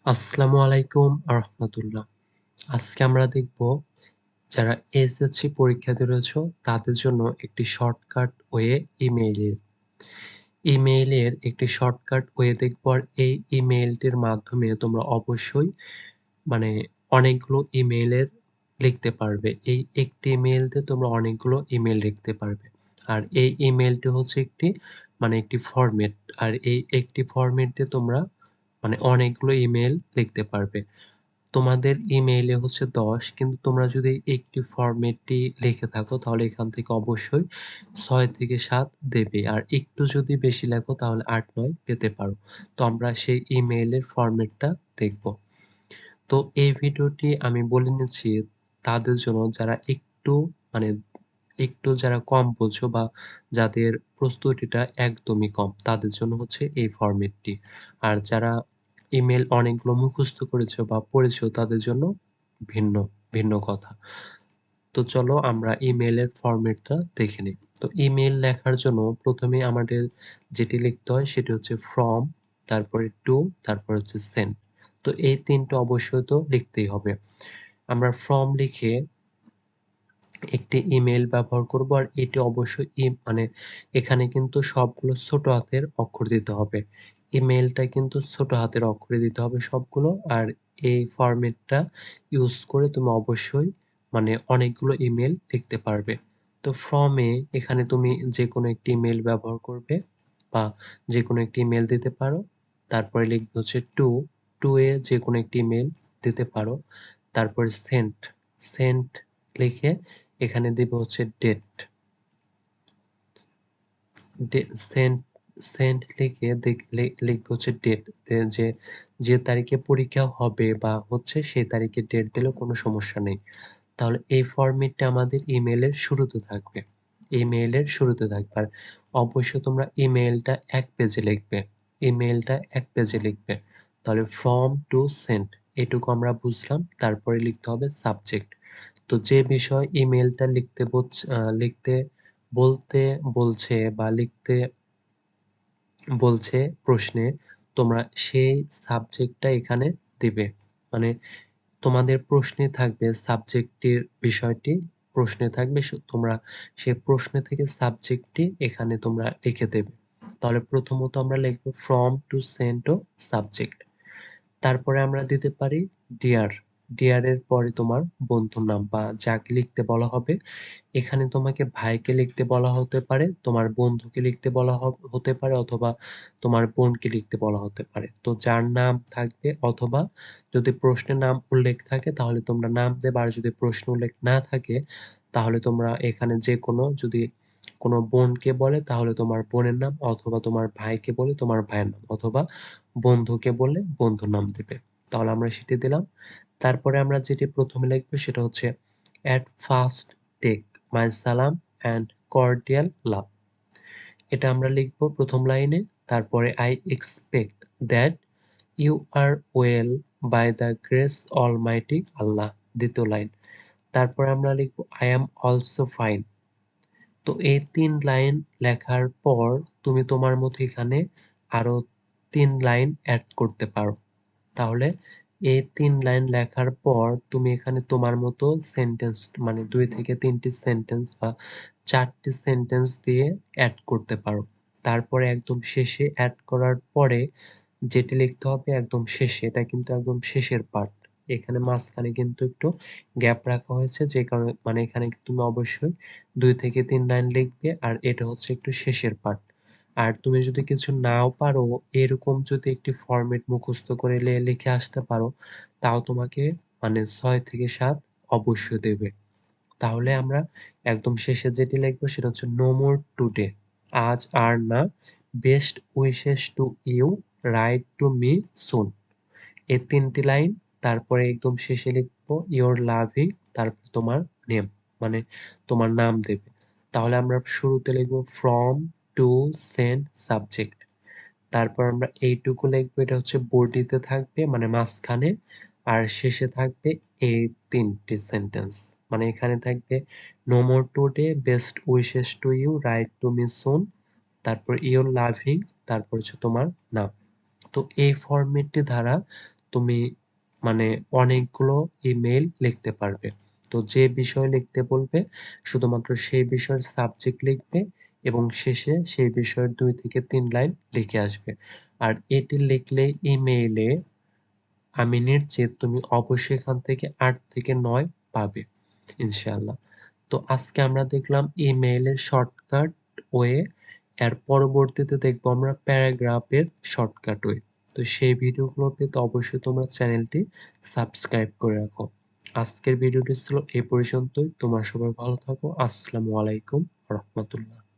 আসসালামু আলাইকুম আরহামাতুল্লাহ। আজকে আমরা দেখব যারা এসএসসি পরীক্ষাতে রয়েছো তাদের জন্য একটি শর্টকাট ওয়ে ইমেইলের। ইমেইলের একটি শর্টকাট ওয়ে দেখব আর এই ইমেইলটির মাধ্যমে তোমরা অবশ্যই মানে অনেকগুলো ইমেইলের লিখতে পারবে। এই একটি ইমেইল দিয়ে তোমরা অনেকগুলো ইমেইল লিখতে পারবে। আর এই ইমেইলটি হচ্ছে একটি ফরম্যাট। আর এই একটি ফরম্যাট দিয়ে তোমরা অনেকগুলো ইমেইল লিখতে পারবে। তোমাদের ইমেইলে হচ্ছে ১০ কিন্তু তোমরা যদি একটি ফরম্যাটটি লিখে থাকো তাহলে এখান থেকে অবশ্যই ৬ থেকে ৭ দেবে। আর একটু যদি বেশি লেখো তাহলে ৮-৯ পেতে পারো। তো আমরা সেই ইমেইলের ফরম্যাটটা দেখব। তো এই ভিডিওটি আমি বলে নিচ্ছি তাদের জন্য যারা মানে যারা কম বোঝো বা যাদের প্রস্তুতিটা একদমই কম তাদের জন্য হচ্ছে এই ফরম্যাটটি। আর যারা ইমেইল অনেকগুলো মুখস্থ করেছো বা পড়েছো তাদের জন্য ভিন্ন, ভিন্ন কথা। তো চলো আমরা ইমেইলের ফরম্যাটটা দেখে নিই। তো ইমেইল লেখার জন্য প্রথমেই আমাদের যেটি লিখতে হয় সেটি হচ্ছে ফ্রম, তারপরে টু, তারপর হচ্ছে সেন্ড। তো এই ৩ টা অবশ্যই তো লিখতেই হবে। আমরা ফ্রম লিখে একটি ইমেইল ব্যবহার করব আর এটি অবশ্যই এখানে কিন্তু সবগুলো ছোট হাতের অক্ষর দিতে হবে। ইমেইলটা কিন্তু ছোট হাতের অক্ষরে দিতে হবে সবগুলো। আর এই ফরম্যাটটা ইউজ করে তুমি অবশ্যই অনেকগুলো ইমেইল লিখতে পারবে। তো ফ্রমে এখানে তুমি যেকোনো একটি ইমেইল ব্যবহার করবে বা যেকোনো একটি ইমেইল দিতে পারো। তারপরে লিখবে হচ্ছে টু, টু এ যেকোনো একটি ইমেইল দিতে পারো। তারপরে সেন্ট, সেন্ট লিখে এখানে দিব হচ্ছে ডেট। সেন্ট সেন্ট লিখে লিখবো হচ্ছে ডেট। যে যে তারিখে পরীক্ষা হবে বা হচ্ছে সেই তারিখে ডেট দিলেও কোনো সমস্যা নেই। তাহলে এই ফরম্যাটটা আমাদের ইমেইলের শুরুতে থাকবে। ইমেইলের শুরুতে থাকবে। আর অবশ্যই তোমরা ইমেইলটা ১ পেজে লিখবে। ইমেইলটা ১ পেজে লিখবে। তাহলে ফ্রম টু সেন্ড এটুকু আমরা বুঝলাম। তারপরে লিখতে হবে সাবজেক্ট। তো যে বিষয় ইমেইলটা লিখতে বলতে বলছে বা লিখতে বলছে প্রশ্নে, তোমরা সেই সাবজেক্টটা এখানে দিবে। মানে তোমাদের প্রশ্নে থাকবে সাবজেক্টের বিষয়টি, প্রশ্নে থাকবে তোমরা সেই প্রশ্ন থেকে সাবজেক্টটি এখানে তোমরা লিখে দেবে। তাহলে প্রথমত আমরা লিখব from to send to subject. তারপরে আমরা দিতে পারি ডিয়ার। ডিয়ার এর পরে তোমার বন্ধুর নাম বা যাকে লিখতে বলা হবে। এখানে তোমাকে ভাইকে লিখতে বলা হতে পারে, তোমার বন্ধুকে লিখতে বলা হতে পারে অথবা তোমার বোনকে লিখতে বলা হতে পারে। তো যার নাম থাকবে অথবা যদি প্রশ্নে নাম উল্লেখ থাকে তাহলে তোমরা নাম দেবে। আর যদি প্রশ্ন উল্লেখ না থাকে তাহলে তোমরা এখানে যেকোনো যদি কোনো বোনকে বলে তাহলে তোমার বোনের নাম অথবা তোমার ভাইকে বলে তোমার ভাইয়ের নাম অথবা বন্ধুকে বললে বন্ধুর নাম দিবে। তাহলে আমরা সেটি দিলাম। তারপরে আমরা যেটি প্রথমে লিখবো সেটা হচ্ছে at first take my salam and cordial love। এটা আমরা লিখবো প্রথম লাইনে। তারপরে I expect that you are well by the grace almighty Allah, দ্বিতীয় লাইন। তারপরে আমরা লিখবো I am also fine। তো এই ৩ লাইন লেখার পর তুমি তোমার মতো এখানে আরো ৩ লাইন এড করতে পারো। তাহলে এই ৩ লাইন লেখার পর তুমি এখানে তোমার মতো সেন্টেন্স ২ থেকে ৩ টি সেন্টেন্স বা ৪ টি সেন্টেন্স দিয়ে এড করতে পারো। তারপরে একদম শেষে এড করার পরে যেটি লিখতে হবে একদম শেষে, এটা কিন্তু একদম শেষের পার্ট। এখানে মাঝখানে কিন্তু একটু গ্যাপ রাখা হয়েছে যে কারণে এখানে তুমি অবশ্যই ২ থেকে ৩ লাইন লিখবে আর এটা হচ্ছে একটু শেষের পার্ট। আর তুমি যদি কিছু নাও পারো এরকম যদি একটি ফরম্যাট মুখস্থ করে লিখে আসতে পারো তাও তোমাকে ৬ থেকে ৭ অবশ্যই দেবে। তাহলে আমরা একদম শেষে যেটি লিখবো সেটা হচ্ছে নো মোর টুডে, আজ আর না, best wishes to you, write to me soon. এই ৩ টি লাইন। তারপরে একদম শেষে লিখবো ইওর লাভিং, তারপর তোমার নেম মানে তোমার নাম দেবে। তাহলে আমরা শুরুতে লিখবো ফ্রম টু সেন্ড সাবজেক্ট। তারপর আমরা এইটুকু লিখবো, এটা হচ্ছে বডিতে থাকবে মাঝখানে। আর শেষে থাকবে এই ৩ টি সেন্টেন্স। এখানে থাকবে no more today, best wishes to you, write to me soon, তারপর ইওর লাভিং, তারপর হচ্ছে তোমার নাম। তো এই ফরম্যাটটি দ্বারা তুমি মানে অনেকগুলো ইমেইল লিখতে পারবে। তো যে বিষয়ে লিখতে বলবে শুধুমাত্র সেই বিষয়ের সাবজেক্ট লিখবে এবং শেষে সেই বিষয়ের ২ থেকে ৩ লাইন লিখে আসবে। আর এটি লিখলে ইমেইলে আমি নিশ্চিত তুমি অবশ্যই এখান থেকে ৮ থেকে ৯ পাবে ইনশাআল্লাহ। তো আজকে আমরা দেখলাম ইমেইলের শর্টকাট ওয়ে, এর পরবর্তীতে দেখবো আমরা প্যারাগ্রাফের শর্টকাট ওয়ে। তো সেই ভিডিওগুলো পেতে অবশ্যই তোমরা চ্যানেলটি সাবস্ক্রাইব করে রাখো। আজকের ভিডিওটি ছিল এ পর্যন্তই। তোমরা সবাই ভালো থাকো। আসসালামু আলাইকুম ওয়া রাহমাতুল্লাহ।